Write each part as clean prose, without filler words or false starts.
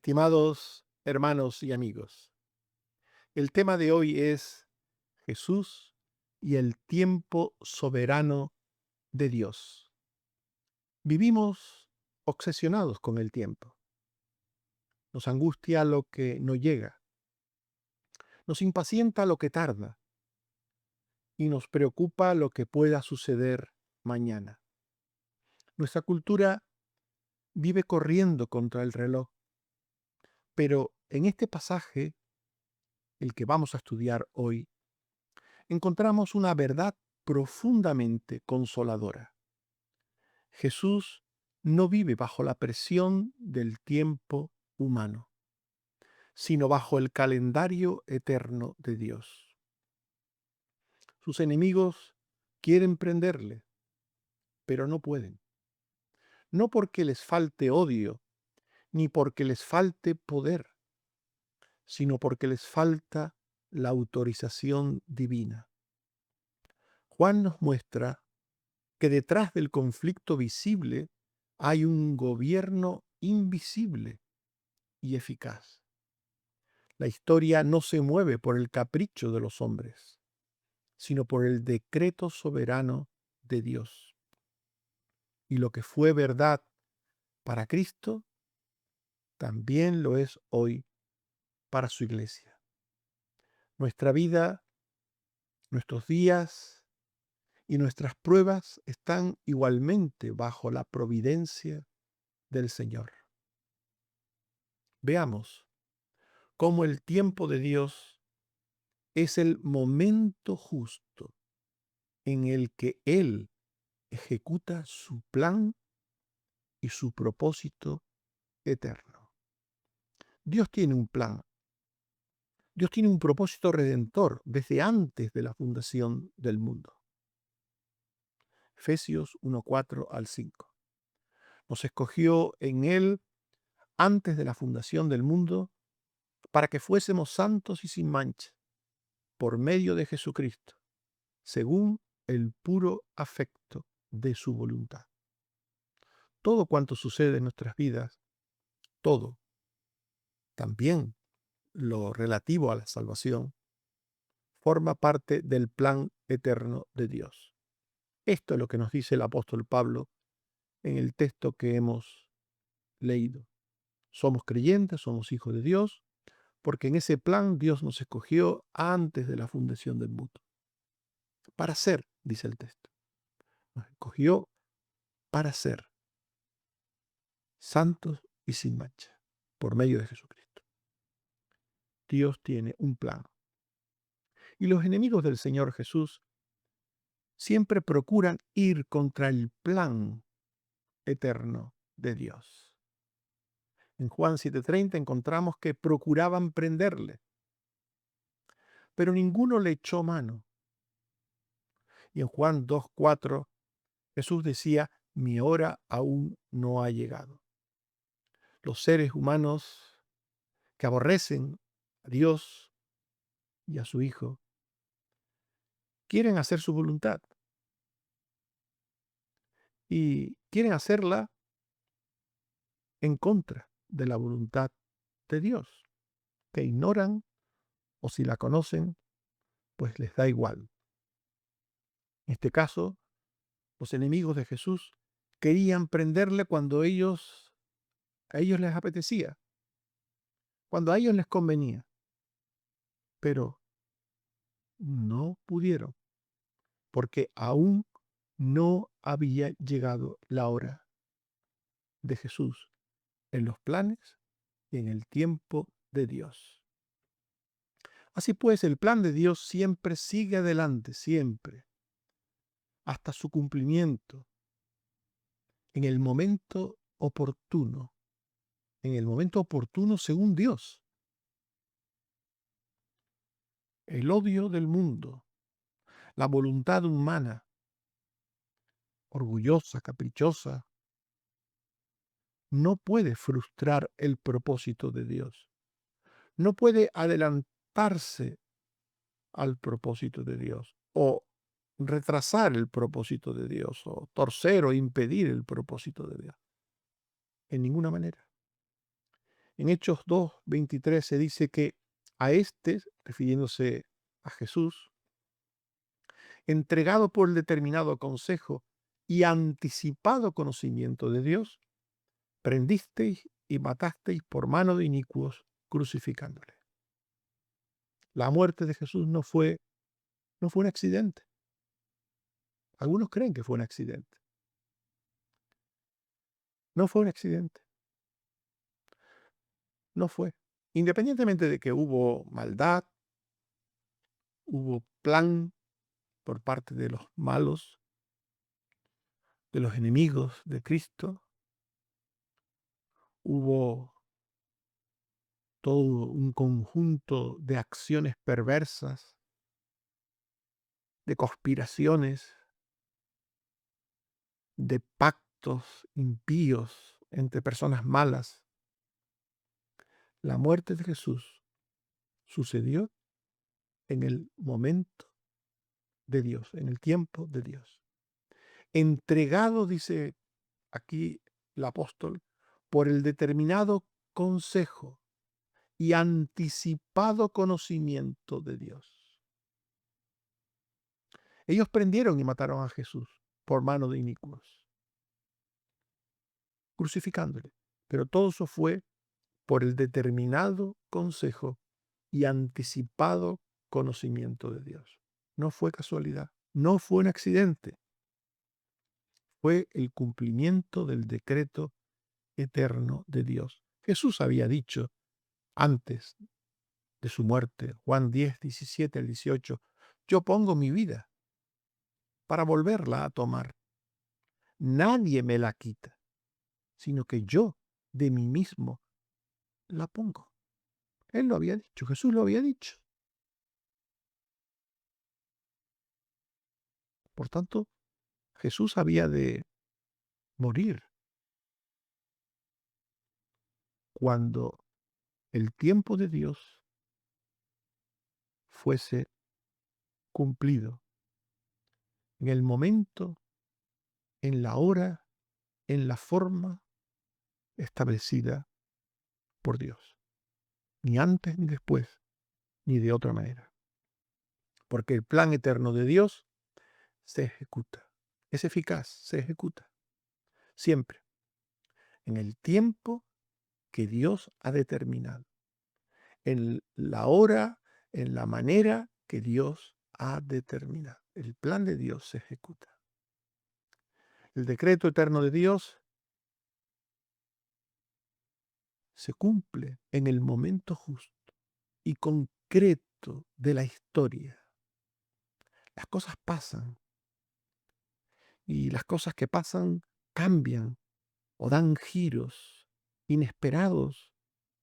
Estimados hermanos y amigos, el tema de hoy es Jesús y el tiempo soberano de Dios. Vivimos obsesionados con el tiempo. Nos angustia lo que no llega, nos impacienta lo que tarda y nos preocupa lo que pueda suceder mañana. Nuestra cultura vive corriendo contra el reloj, pero en este pasaje, el que vamos a estudiar hoy, encontramos una verdad profundamente consoladora. Jesús no vive bajo la presión del tiempo humano, sino bajo el calendario eterno de Dios. Sus enemigos quieren prenderle, pero no pueden. No porque les falte odio, ni porque les falte poder, sino porque les falta la autorización divina. Juan nos muestra que detrás del conflicto visible hay un gobierno invisible y eficaz. La historia no se mueve por el capricho de los hombres, sino por el decreto soberano de Dios. Y lo que fue verdad para Cristo, también lo es hoy para su iglesia. Nuestra vida, nuestros días y nuestras pruebas están igualmente bajo la providencia del Señor. Veamos cómo el tiempo de Dios es el momento justo en el que Él ejecuta su plan y su propósito eterno. Dios tiene un plan, Dios tiene un propósito redentor desde antes de la fundación del mundo. Efesios 1:4 al 5. Nos escogió en Él antes de la fundación del mundo para que fuésemos santos y sin mancha, por medio de Jesucristo, según el puro afecto de su voluntad. Todo cuanto sucede en nuestras vidas, todo, también lo relativo a la salvación, forma parte del plan eterno de Dios. Esto es lo que nos dice el apóstol Pablo en el texto que hemos leído. Somos creyentes, somos hijos de Dios, porque en ese plan Dios nos escogió antes de la fundación del mundo. Para ser, dice el texto. Nos escogió para ser santos y sin mancha, por medio de Jesucristo. Dios tiene un plan. Y los enemigos del Señor Jesús siempre procuran ir contra el plan eterno de Dios. En Juan 7:30 encontramos que procuraban prenderle, pero ninguno le echó mano. Y en Juan 2:4 Jesús decía, mi hora aún no ha llegado. Los seres humanos que aborrecen a Dios y a su Hijo quieren hacer su voluntad y quieren hacerla en contra de la voluntad de Dios, que ignoran o si la conocen, pues les da igual. En este caso, los enemigos de Jesús querían prenderle cuando a ellos les apetecía, cuando a ellos les convenía, pero no pudieron, porque aún no había llegado la hora de Jesús en los planes y en el tiempo de Dios. Así pues, el plan de Dios siempre sigue adelante, siempre, hasta su cumplimiento, en el momento oportuno, según Dios. El odio del mundo, la voluntad humana, orgullosa, caprichosa, no puede frustrar el propósito de Dios. No puede adelantarse al propósito de Dios o retrasar el propósito de Dios o torcer o impedir el propósito de Dios. En ninguna manera. En Hechos 2:23 se dice que a este, refiriéndose a Jesús, entregado por el determinado consejo y anticipado conocimiento de Dios, prendisteis y matasteis por mano de inicuos, crucificándole. La muerte de Jesús no fue un accidente. Algunos creen que fue un accidente. No fue un accidente. No fue. Independientemente de que hubo maldad, hubo plan por parte de los malos, de los enemigos de Cristo, hubo todo un conjunto de acciones perversas, de conspiraciones, de pactos impíos entre personas malas. La muerte de Jesús sucedió en el momento de Dios, en el tiempo de Dios. Entregado, dice aquí el apóstol, por el determinado consejo y anticipado conocimiento de Dios. Ellos prendieron y mataron a Jesús por mano de inicuos, crucificándole. Pero todo eso fue por el determinado consejo y anticipado conocimiento de Dios. No fue casualidad, no fue un accidente, fue el cumplimiento del decreto eterno de Dios. Jesús había dicho antes de su muerte, Juan 10, 17 al 18, yo pongo mi vida para volverla a tomar. Nadie me la quita, sino que yo de mí mismo la pongo. Él lo había dicho, Jesús lo había dicho. Por tanto, Jesús había de morir cuando el tiempo de Dios fuese cumplido, en el momento, en la hora, en la forma establecida por Dios. Ni antes ni después, ni de otra manera. Porque el plan eterno de Dios se ejecuta. Es eficaz, se ejecuta. Siempre. En el tiempo que Dios ha determinado. En la hora, en la manera que Dios ha determinado. El plan de Dios se ejecuta. El decreto eterno de Dios se cumple en el momento justo y concreto de la historia. Las cosas pasan y las cosas que pasan cambian o dan giros inesperados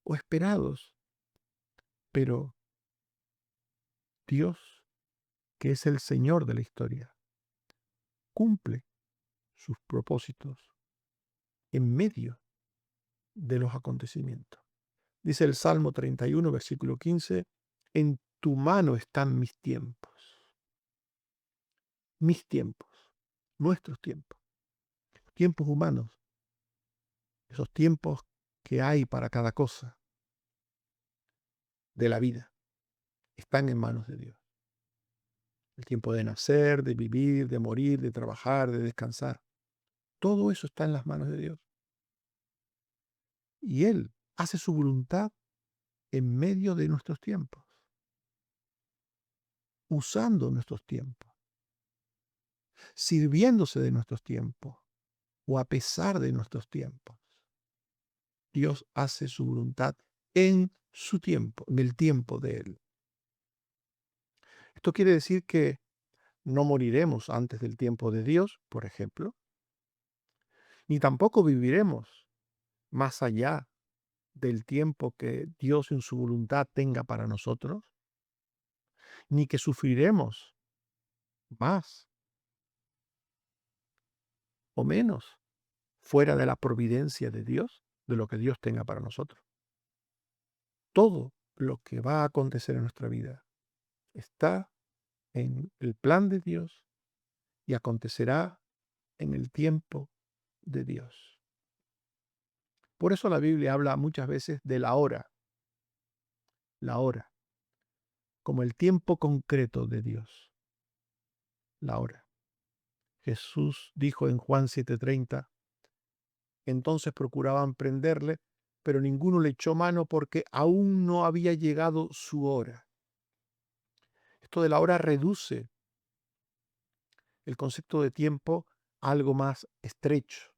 o esperados, pero Dios, que es el Señor de la historia, cumple sus propósitos en medio de los acontecimientos. Dice el Salmo 31, versículo 15, en tu mano están mis tiempos, nuestros tiempos humanos, esos tiempos que hay para cada cosa de la vida, están en manos de Dios. El tiempo de nacer, de vivir, de morir, de trabajar, de descansar, todo eso está en las manos de Dios. Y Él hace su voluntad en medio de nuestros tiempos, usando nuestros tiempos, sirviéndose de nuestros tiempos o a pesar de nuestros tiempos. Dios hace su voluntad en su tiempo, en el tiempo de Él. Esto quiere decir que no moriremos antes del tiempo de Dios, por ejemplo, ni tampoco viviremos más allá del tiempo que Dios en su voluntad tenga para nosotros, ni que sufriremos más o menos fuera de la providencia de Dios, de lo que Dios tenga para nosotros. Todo lo que va a acontecer en nuestra vida está en el plan de Dios y acontecerá en el tiempo de Dios. Por eso la Biblia habla muchas veces de la hora, como el tiempo concreto de Dios, la hora. Jesús dijo en Juan 7:30, entonces procuraban prenderle, pero ninguno le echó mano porque aún no había llegado su hora. Esto de la hora reduce el concepto de tiempo a algo más estrecho,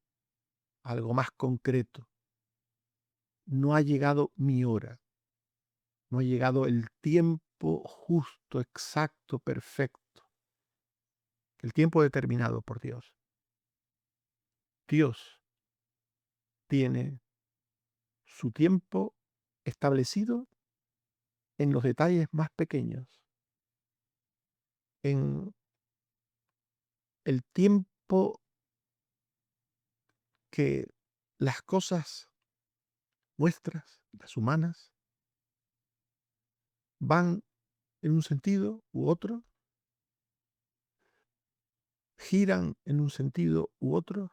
algo más concreto. No ha llegado mi hora, no ha llegado el tiempo justo, exacto, perfecto, el tiempo determinado por Dios. Dios tiene su tiempo establecido en los detalles más pequeños, en el tiempo que las cosas nuestras, las humanas, van en un sentido u otro, giran en un sentido u otro,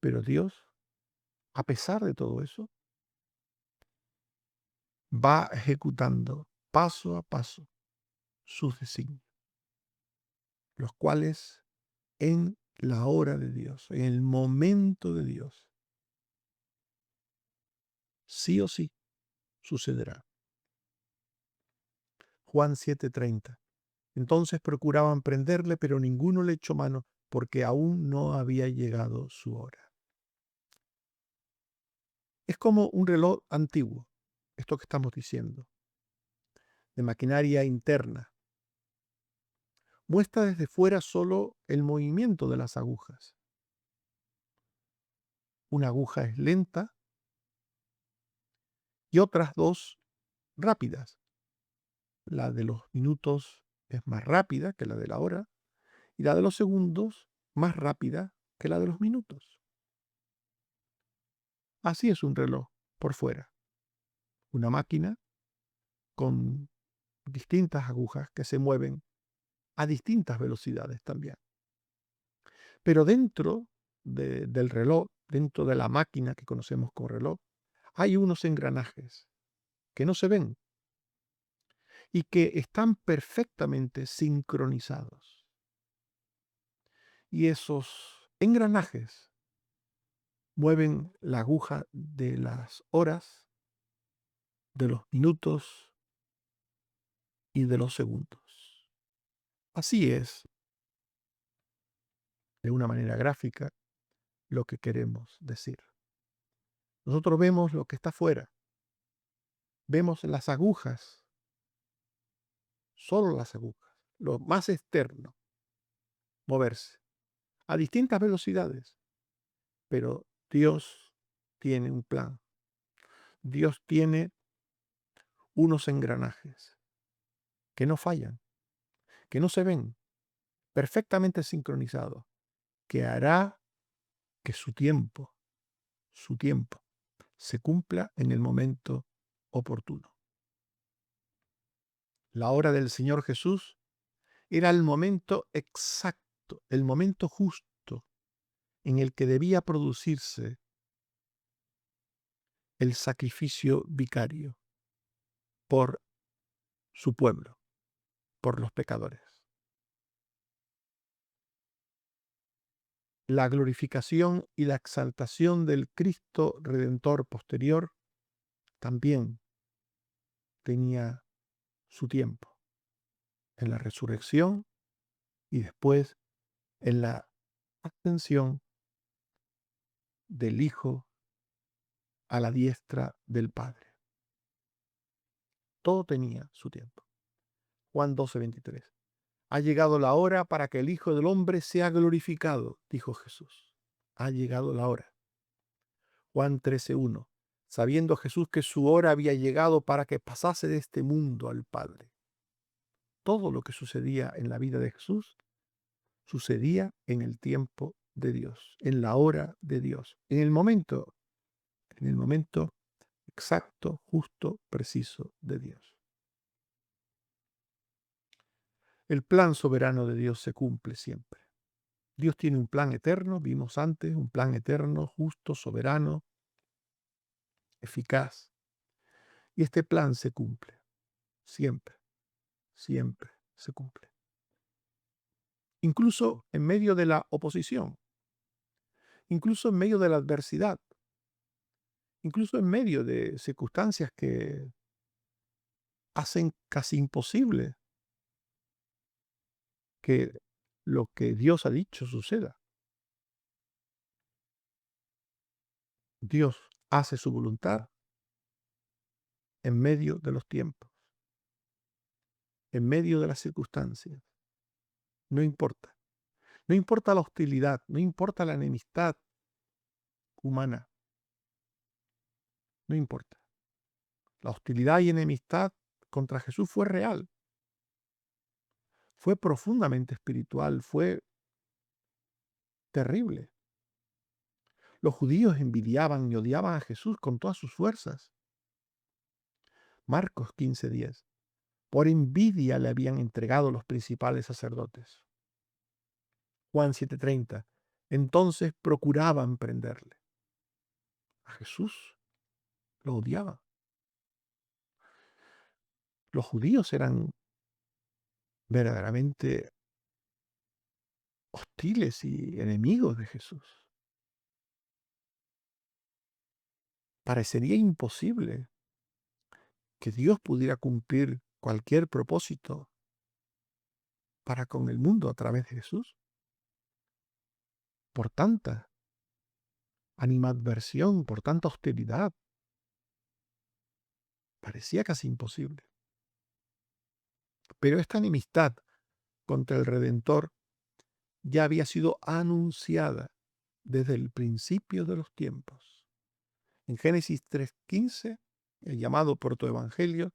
pero Dios, a pesar de todo eso, va ejecutando paso a paso sus designios, los cuales en la hora de Dios, en el momento de Dios, sí o sí sucederá. Juan 7:30. Entonces procuraban prenderle, pero ninguno le echó mano porque aún no había llegado su hora. Es como un reloj antiguo, esto que estamos diciendo, de maquinaria interna. Muestra desde fuera solo el movimiento de las agujas. Una aguja es lenta y otras dos rápidas. La de los minutos es más rápida que la de la hora y la de los segundos más rápida que la de los minutos. Así es un reloj por fuera. Una máquina con distintas agujas que se mueven a distintas velocidades también. Pero dentro del reloj, dentro de la máquina que conocemos como reloj, hay unos engranajes que no se ven y que están perfectamente sincronizados. Y esos engranajes mueven la aguja de las horas, de los minutos y de los segundos. Así es, de una manera gráfica, lo que queremos decir. Nosotros vemos lo que está afuera, vemos las agujas, solo las agujas, lo más externo, moverse a distintas velocidades, pero Dios tiene un plan. Dios tiene unos engranajes que no fallan, que no se ven, perfectamente sincronizados, que hará que su tiempo, se cumpla en el momento oportuno. La hora del Señor Jesús era el momento exacto, el momento justo en el que debía producirse el sacrificio vicario por su pueblo, por los pecadores. La glorificación y la exaltación del Cristo Redentor posterior también tenía su tiempo, en la resurrección y después en la ascensión del Hijo a la diestra del Padre. Todo tenía su tiempo. Juan 12:23. Ha llegado la hora para que el Hijo del Hombre sea glorificado, dijo Jesús. Ha llegado la hora. Juan 13:1. Sabiendo Jesús que su hora había llegado para que pasase de este mundo al Padre. Todo lo que sucedía en la vida de Jesús sucedía en el tiempo de Dios, en la hora de Dios, en el momento exacto, justo, preciso de Dios. El plan soberano de Dios se cumple siempre. Dios tiene un plan eterno, vimos antes, un plan eterno, justo, soberano, eficaz. Y este plan se cumple, siempre, siempre se cumple. Incluso en medio de la oposición, incluso en medio de la adversidad, incluso en medio de circunstancias que hacen casi imposible que lo que Dios ha dicho suceda. Dios hace su voluntad en medio de los tiempos, en medio de las circunstancias. No importa. No importa la hostilidad, no importa la enemistad humana, no importa. La hostilidad y enemistad contra Jesús fue real, fue profundamente espiritual, fue terrible. Los judíos envidiaban y odiaban a Jesús con todas sus fuerzas. Marcos 15:10. Por envidia le habían entregado los principales sacerdotes. Juan 7:30. Entonces procuraban prenderle. A Jesús lo odiaban. Los judíos eran verdaderamente hostiles y enemigos de Jesús. Parecería imposible que Dios pudiera cumplir cualquier propósito para con el mundo a través de Jesús. Por tanta animadversión, por tanta hostilidad, parecía casi imposible. Pero esta enemistad contra el Redentor ya había sido anunciada desde el principio de los tiempos. En Génesis 3:15, el llamado protoevangelio,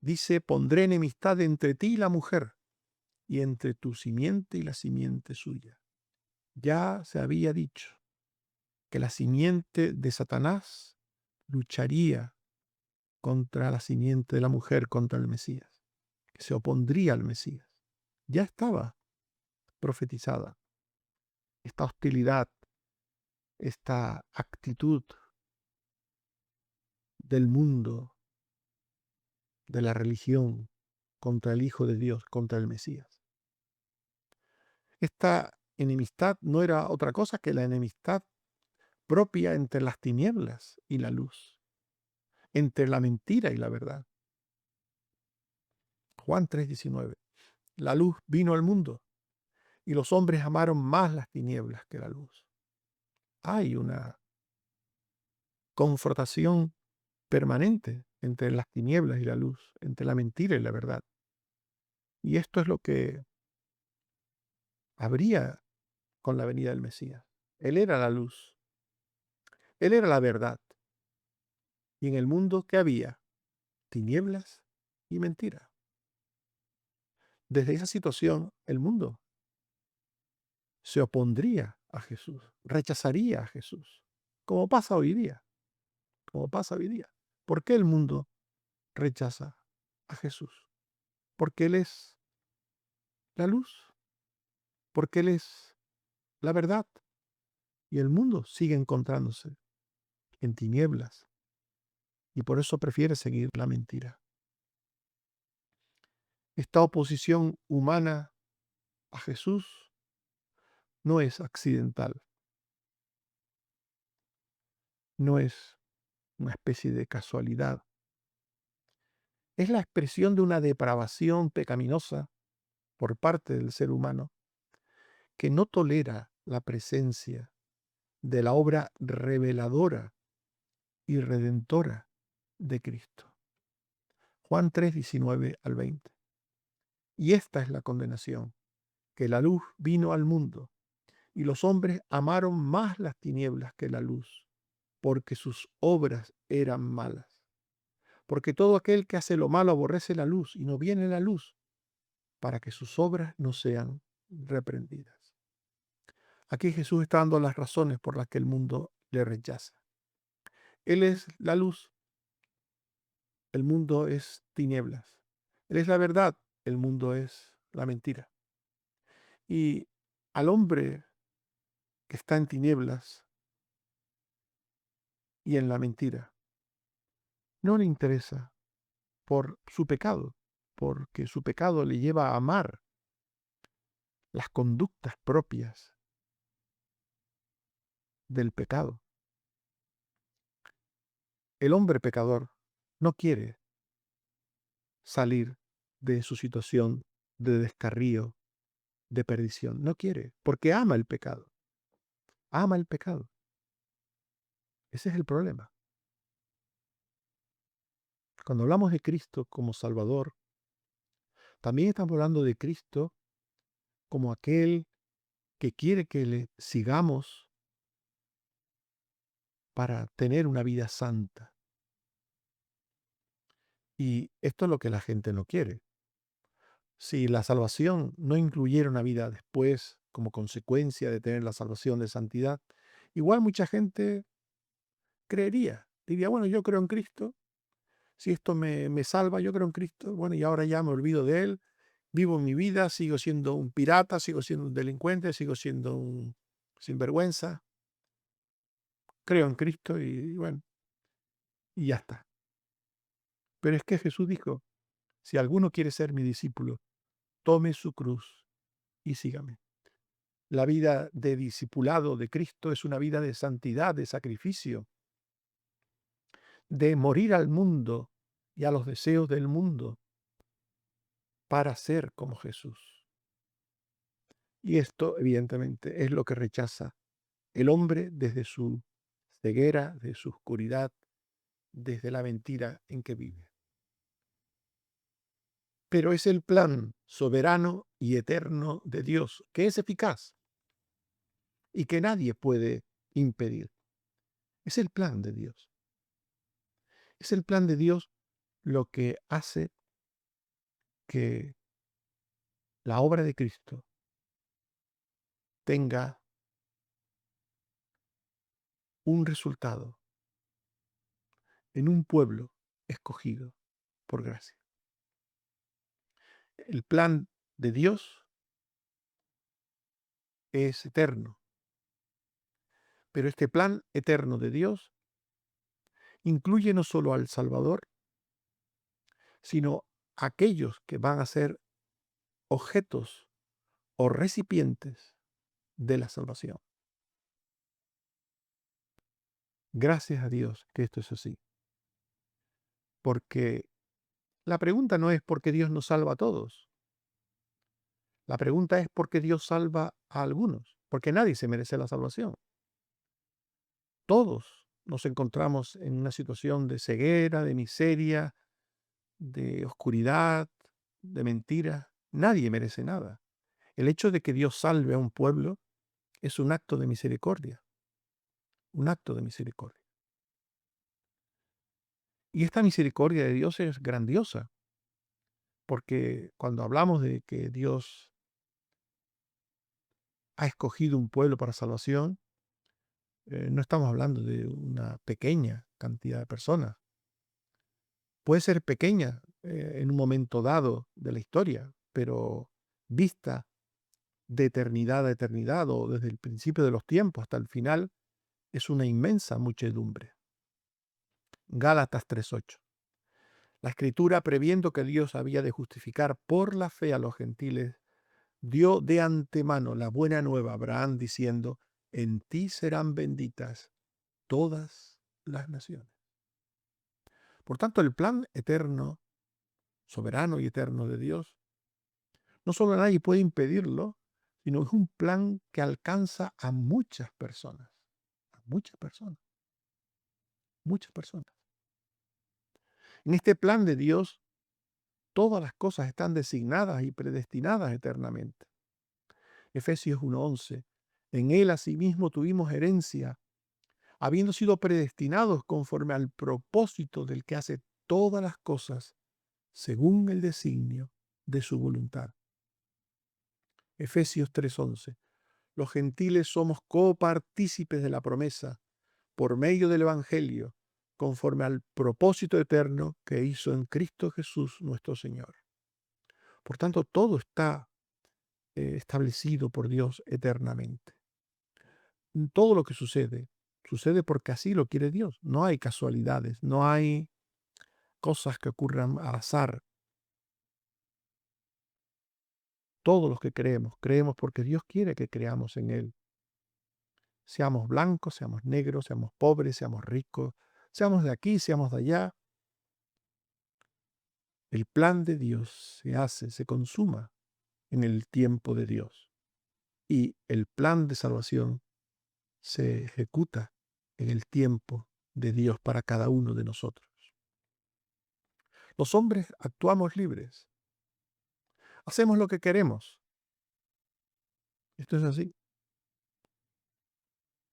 dice: pondré enemistad entre ti y la mujer, y entre tu simiente y la simiente suya. Ya se había dicho que la simiente de Satanás lucharía contra la simiente de la mujer, contra el Mesías, que se opondría al Mesías. Ya estaba profetizada esta hostilidad, esta actitud del mundo, de la religión, contra el Hijo de Dios, contra el Mesías. Esta enemistad no era otra cosa que la enemistad propia entre las tinieblas y la luz, entre la mentira y la verdad. Juan 3:19. La luz vino al mundo y los hombres amaron más las tinieblas que la luz. Hay una confrontación permanente entre las tinieblas y la luz, entre la mentira y la verdad. Y esto es lo que habría con la venida del Mesías. Él era la luz, él era la verdad. Y en el mundo, ¿qué había? Tinieblas y mentira. Desde esa situación, el mundo se opondría a Jesús, rechazaría a Jesús, como pasa hoy día, como pasa hoy día. ¿Por qué el mundo rechaza a Jesús? Porque Él es la luz, porque Él es la verdad, y el mundo sigue encontrándose en tinieblas, y por eso prefiere seguir la mentira. Esta oposición humana a Jesús no es accidental, no es una especie de casualidad. Es la expresión de una depravación pecaminosa por parte del ser humano que no tolera la presencia de la obra reveladora y redentora de Cristo. Juan 3:19-20. Y esta es la condenación, que la luz vino al mundo, y los hombres amaron más las tinieblas que la luz, porque sus obras eran malas. Porque todo aquel que hace lo malo aborrece la luz y no viene la luz, para que sus obras no sean reprendidas. Aquí Jesús está dando las razones por las que el mundo le rechaza. Él es la luz, el mundo es tinieblas. Él es la verdad, el mundo es la mentira. Y Al hombre que está en tinieblas y en la mentira, no le interesa por su pecado, porque su pecado le lleva a amar las conductas propias del pecado. El hombre pecador no quiere salir de su situación de descarrío, de perdición. No quiere, porque ama el pecado. Ama el pecado. Ese es el problema. Cuando hablamos de Cristo como Salvador, también estamos hablando de Cristo como aquel que quiere que le sigamos para tener una vida santa. Y esto es lo que la gente no quiere. Si la salvación no incluyera una vida después como consecuencia de tener la salvación de santidad, igual mucha gente creería, diría, bueno, yo creo en Cristo, si esto me salva, yo creo en Cristo, bueno, y ahora ya me olvido de Él, vivo mi vida, sigo siendo un pirata, sigo siendo un delincuente, sigo siendo un sinvergüenza, creo en Cristo y bueno, y ya está. Pero es que Jesús dijo, si alguno quiere ser mi discípulo, tome su cruz y sígame. La vida de discipulado de Cristo es una vida de santidad, de sacrificio, de morir al mundo y a los deseos del mundo para ser como Jesús. Y esto, evidentemente, es lo que rechaza el hombre desde su ceguera, de su oscuridad, desde la mentira en que vive. Pero es el plan soberano y eterno de Dios, que es eficaz y que nadie puede impedir. Es el plan de Dios. Es el plan de Dios lo que hace que la obra de Cristo tenga un resultado en un pueblo escogido por gracia. El plan de Dios es eterno, pero este plan eterno de Dios incluye no solo al Salvador, sino a aquellos que van a ser objetos o recipientes de la salvación. Gracias a Dios que esto es así, porque la pregunta no es por qué Dios nos salva a todos. La pregunta es por qué Dios salva a algunos, porque nadie se merece la salvación. Todos nos encontramos en una situación de ceguera, de miseria, de oscuridad, de mentira. Nadie merece nada. El hecho de que Dios salve a un pueblo es un acto de misericordia, un acto de misericordia. Y esta misericordia de Dios es grandiosa, porque cuando hablamos de que Dios ha escogido un pueblo para salvación, no estamos hablando de una pequeña cantidad de personas. Puede ser pequeña en un momento dado de la historia, pero vista de eternidad a eternidad o desde el principio de los tiempos hasta el final, es una inmensa muchedumbre. Gálatas 3:8. La escritura, previendo que Dios había de justificar por la fe a los gentiles, dio de antemano la buena nueva a Abraham diciendo, en ti serán benditas todas las naciones. Por tanto, el plan eterno, soberano y eterno de Dios, no solo nadie puede impedirlo, sino es un plan que alcanza a muchas personas, muchas personas, muchas personas. En este plan de Dios, todas las cosas están designadas y predestinadas eternamente. Efesios 1:11. En él asimismo tuvimos herencia, habiendo sido predestinados conforme al propósito del que hace todas las cosas según el designio de su voluntad. Efesios 3:11. Los gentiles somos copartícipes de la promesa por medio del Evangelio, conforme al propósito eterno que hizo en Cristo Jesús nuestro Señor. Por tanto, todo está establecido por Dios eternamente. Todo lo que sucede, sucede porque así lo quiere Dios. No hay casualidades, no hay cosas que ocurran al azar. Todos los que creemos, creemos porque Dios quiere que creamos en Él. Seamos blancos, seamos negros, seamos pobres, seamos ricos, seamos de aquí, seamos de allá. El plan de Dios se hace, se consuma en el tiempo de Dios. Y el plan de salvación se ejecuta en el tiempo de Dios para cada uno de nosotros. Los hombres actuamos libres, hacemos lo que queremos. Esto es así.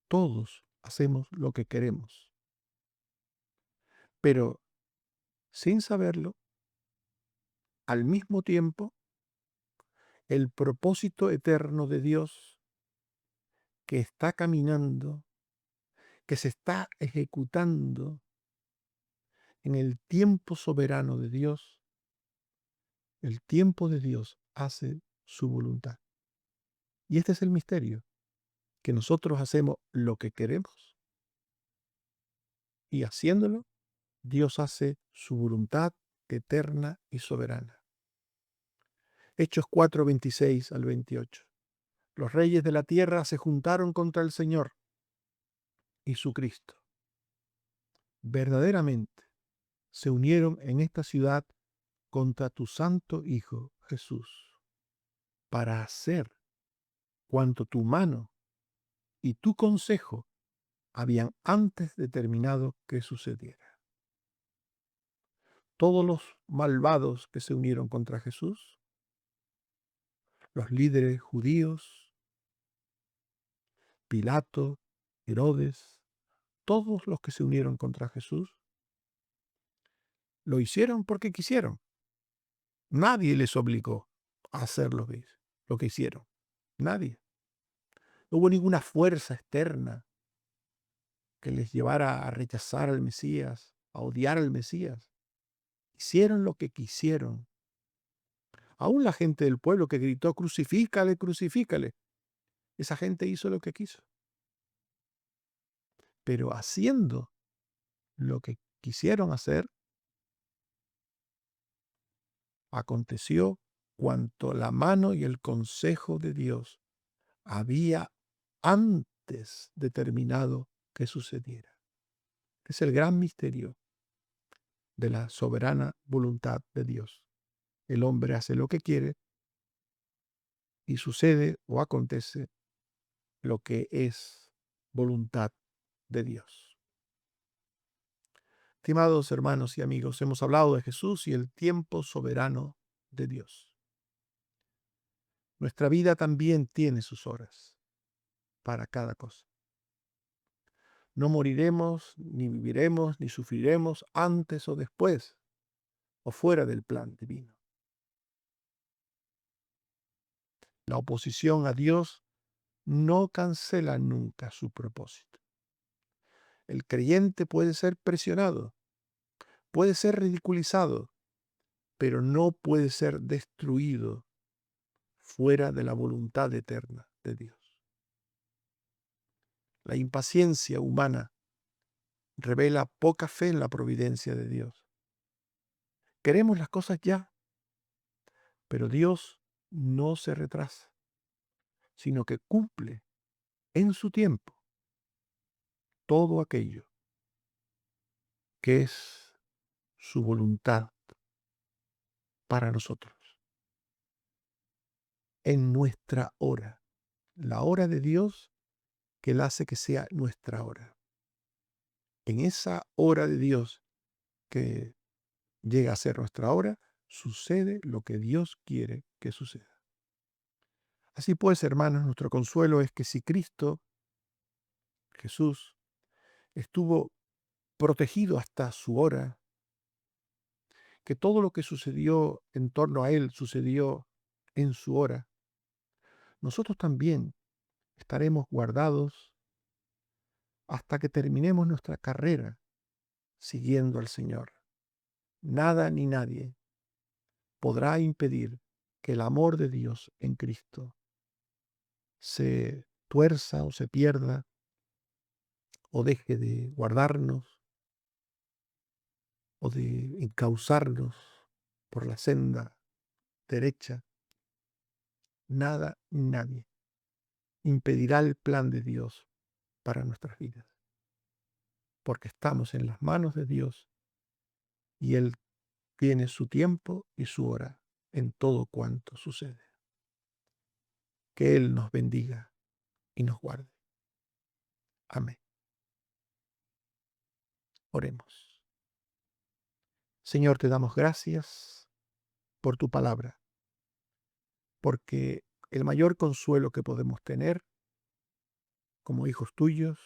Todos hacemos lo que queremos. Pero sin saberlo, al mismo tiempo, el propósito eterno de Dios que está caminando, que se está ejecutando en el tiempo soberano de Dios, el tiempo de Dios hace su voluntad. Y este es el misterio, que nosotros hacemos lo que queremos y haciéndolo, Dios hace su voluntad eterna y soberana. Hechos 4, 26 al 28. Los reyes de la tierra se juntaron contra el Señor y su Cristo. Verdaderamente se unieron en esta ciudad contra tu santo Hijo Jesús, para hacer cuanto tu mano y tu consejo habían antes determinado que sucediera. Todos los malvados que se unieron contra Jesús, los líderes judíos, Pilato, Herodes, todos los que se unieron contra Jesús, lo hicieron porque quisieron. Nadie les obligó a hacer lo que hicieron. Nadie. No hubo ninguna fuerza externa que les llevara a rechazar al Mesías, a odiar al Mesías. Hicieron lo que quisieron. Aún la gente del pueblo que gritó, crucifícale, crucifícale. Esa gente hizo lo que quiso. Pero haciendo lo que quisieron hacer, aconteció cuanto la mano y el consejo de Dios había antes determinado que sucediera. Es el gran misterio de la soberana voluntad de Dios. El hombre hace lo que quiere y sucede o acontece lo que es voluntad de Dios. Estimados hermanos y amigos, hemos hablado de Jesús y el tiempo soberano de Dios. Nuestra vida también tiene sus horas para cada cosa. No moriremos, ni viviremos, ni sufriremos antes o después, o fuera del plan divino. La oposición a Dios no cancela nunca su propósito. El creyente puede ser presionado, puede ser ridiculizado, pero no puede ser destruido fuera de la voluntad eterna de Dios. La impaciencia humana revela poca fe en la providencia de Dios. Queremos las cosas ya, pero Dios no se retrasa, sino que cumple en su tiempo todo aquello que es su voluntad para nosotros, en nuestra hora, la hora de Dios que Él hace que sea nuestra hora. En esa hora de Dios que llega a ser nuestra hora, sucede lo que Dios quiere que suceda. Así pues, hermanos, nuestro consuelo es que si Cristo, Jesús, estuvo protegido hasta su hora, que todo lo que sucedió en torno a Él sucedió en su hora, nosotros también estaremos guardados hasta que terminemos nuestra carrera siguiendo al Señor. Nada ni nadie podrá impedir que el amor de Dios en Cristo se tuerza o se pierda o deje de guardarnos o de encauzarnos por la senda derecha. Nada ni nadie impedirá el plan de Dios para nuestras vidas, porque estamos en las manos de Dios y Él tiene su tiempo y su hora en todo cuanto sucede. Que Él nos bendiga y nos guarde. Amén. Oremos. Señor, te damos gracias por tu palabra, porque el mayor consuelo que podemos tener como hijos tuyos,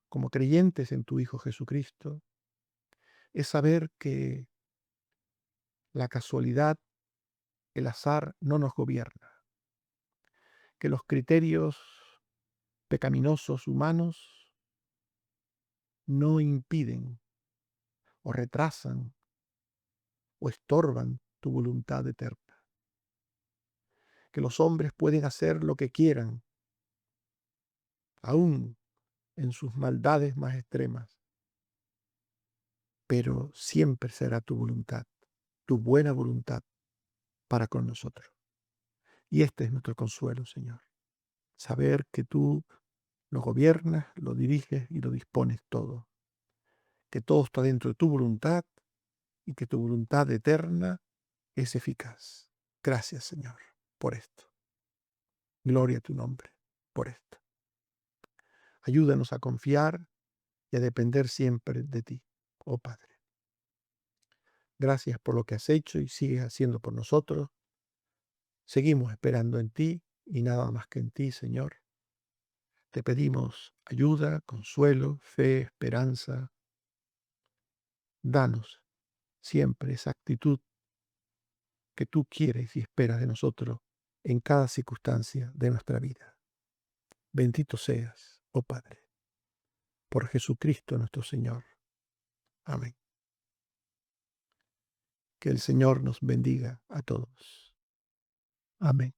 como creyentes en tu Hijo Jesucristo, es saber que la casualidad, el azar no nos gobierna, que los criterios pecaminosos humanos no impiden o retrasan o estorban tu voluntad eterna, que los hombres pueden hacer lo que quieran, aún en sus maldades más extremas, pero siempre será tu voluntad, tu buena voluntad para con nosotros. Y este es nuestro consuelo, Señor, saber que tú lo gobiernas, lo diriges y lo dispones todo, que todo está dentro de tu voluntad y que tu voluntad eterna es eficaz. Gracias, Señor, por esto. Gloria a tu nombre por esto. Ayúdanos a confiar y a depender siempre de ti, oh Padre. Gracias por lo que has hecho y sigues haciendo por nosotros. Seguimos esperando en ti y nada más que en ti, Señor. Te pedimos ayuda, consuelo, fe, esperanza. Danos siempre esa actitud que tú quieres y esperas de nosotros en cada circunstancia de nuestra vida. Bendito seas, oh Padre, por Jesucristo nuestro Señor. Amén. Que el Señor nos bendiga a todos. Amén.